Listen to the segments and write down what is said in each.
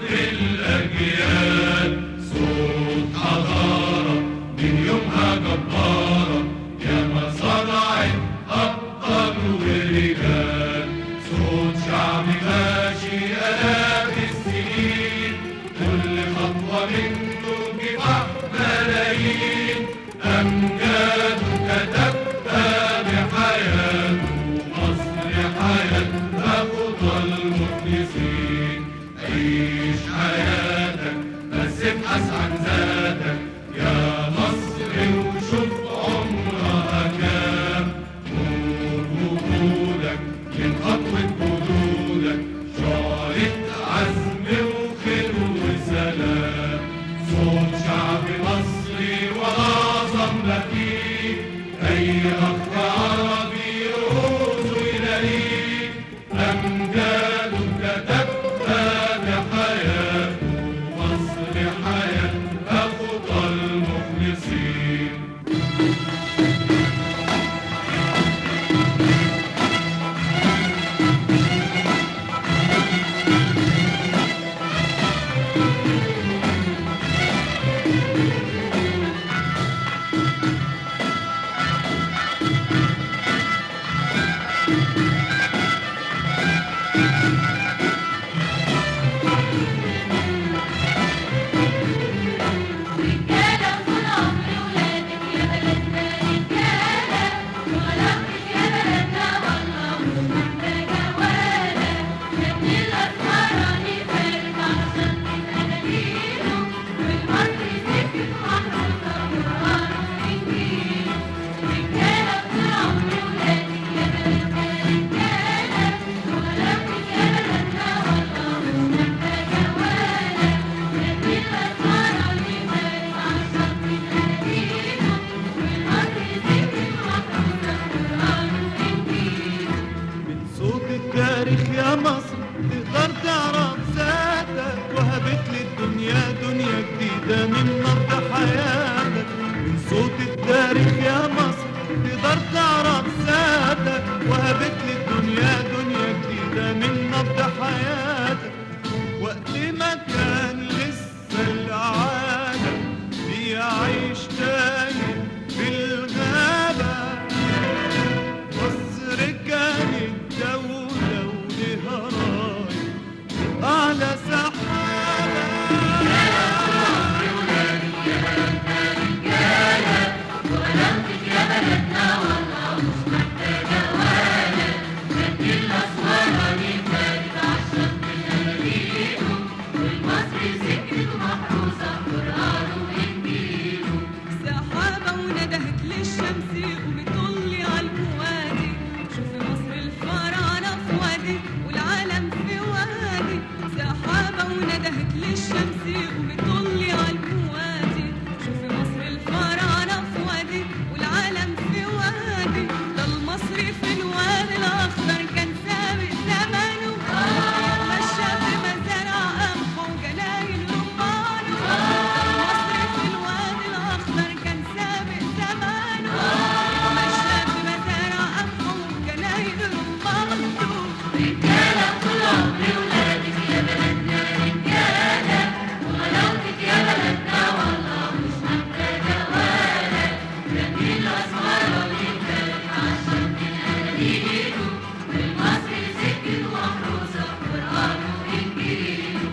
الأجيال، صوت حضارة من يومها جبارة، ياما صنعت أبطال ورجال. صوت شعب ماشي آلاف السنين، كل خطوة منه كفاح ملايين. أمجاد كتبها بحياته، مصر حياتها خطى المخلصين. عيش حياتك بس ابحث عن ذاتك يا مصر، وشوف عمرها كام. نور وجودك من خطوة جدودك، شعلة عزم وخير وسلام. صوت شعب مصري وأعظم ما فيه، أي أخ عربي رؤوسه يلاقيه. أمجاده كتبها بحياته، مصر حياتها خطى المخلصين. يا مصر تقدر تعرف ذاتك، وهبت للدنيا دنيا جديدة من نبض حياتك. من صوت التاريخ يا مصر تقدر تعرف ذاتك، وهبت للدنيا دنيا جديدة من نبض حياتك. وقت ما كان لسه العالم بيعيش تاني في الغابة، مصر كانت دولة ولها راية أعلى سحابة. يا ولادي يا بلدنا رجالة، وغلاوتك يا بلدنا والله مش محتاجة ولا. نبني الأسواراني كانت عالشط بلادينه، والمصري سكت ومحروسة قرآنه وإنجيله. سحابة وندهت للشمس وبتطلي عالبوادي، شوفي مصر الفراعنة في وادي والعالم في وادي. سحابة وندهت للشمس وبتطلي عالبوادي، شوفي مصر الفراعنة في وادي والعالم في وادي. ده المصري في الوادي الأخضر كان سابق زمانه، مشى في مزارع قمح وجناين رمانه. المصري في الوادي الأخضر كان سابق زمانه، مشى في مزارع قمح وجناين رمانه. رجالة طول عمري ولادك يا بلدنا رجالة، وغلاوتك يا بلدنا والله مش محتاجة ولا. نبني الأسواراني كانت عالشط بلادينه، والمصري سكت ومحروسة قرآنه وإنجيله.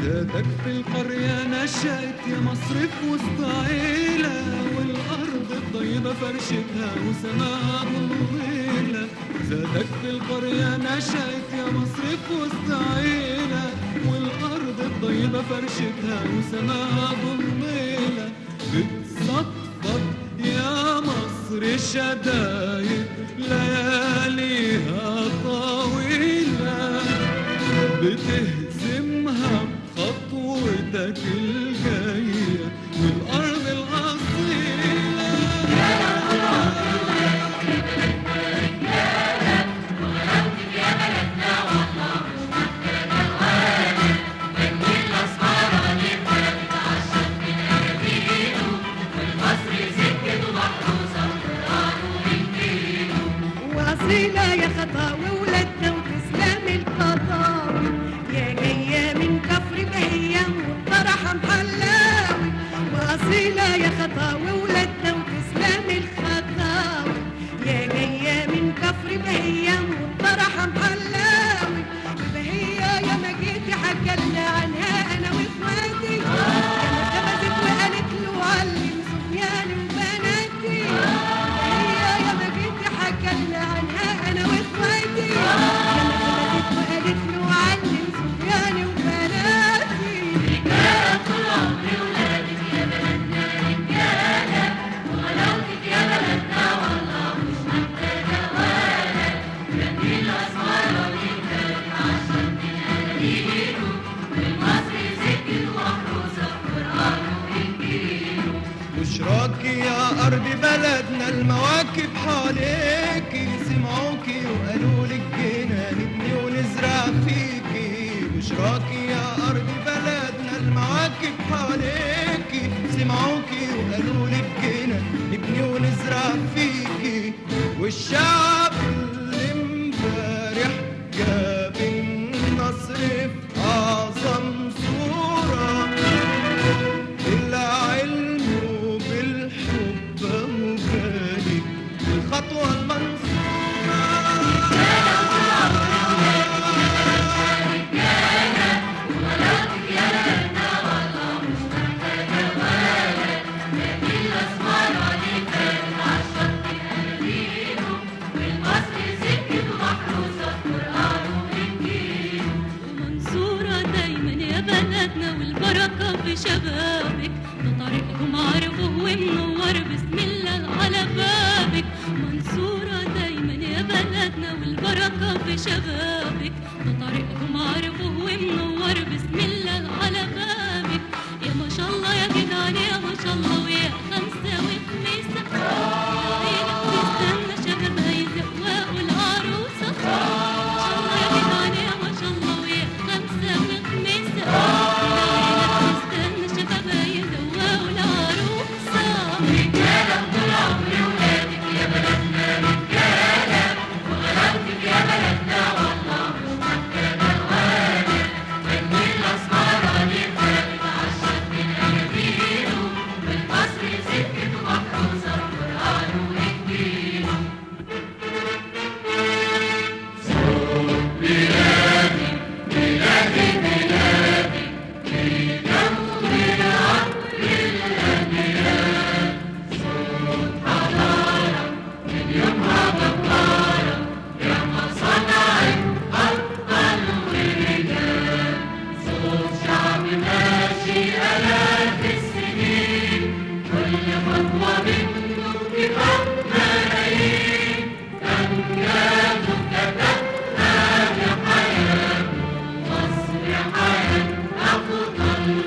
ذاتك في القرية نشأت يا مصر في وسط عيلة، والأرض الطيبة فرشتها وسماها ظليلة. ذاتك في القرية نشأت يا مصر في وسط عيلة، والأرض الطيبة فرشتها وسماها ظليلة. بتصفق يا مصر شدايد لياليها طويلة، بتهزمها بخطوتك الجاية والأرض الأصيلة. وغلاوتك يا بلدنا والله مش محتاجة ولا. نبني الأسواراني كانت عالشط بلادينه، والمصري سكت ومحروسة قرآنه وإنجيله. وأصيلة يا خطاوي ولادنا وتسلم الخطاوي، يا جاية من كفر بهية المواكب حواليكي سمعوكي وقالوا لك جينا نبني ونزرع فيكي بشراكي يا أرض بلدنا. المواكب حواليكي سمعوكي وقالوا لك جينا نبني ونزرع فيكي. والشعب اللي امبارح جاب النصر في أعظم صورة بالعلم وبالحب وجالي الخطوة المنصورة. والبركة في شبابك ده طريقكم عارفه ومنور بسم الله على بابك. منصورة دايما يا بلدنا والبركة في شبابك ده طريقكم عارفه ومنور بسم الله على بابك. يا ما شاء الله يا جدعان يا ما شاء الله ويا خمسة وخميسة عينك تستنى شبابها يزقوا العروسة. ما شاء الله يا جدعان يا ما شاء الله ويا خمسة وخميسة مصر حياة أفضل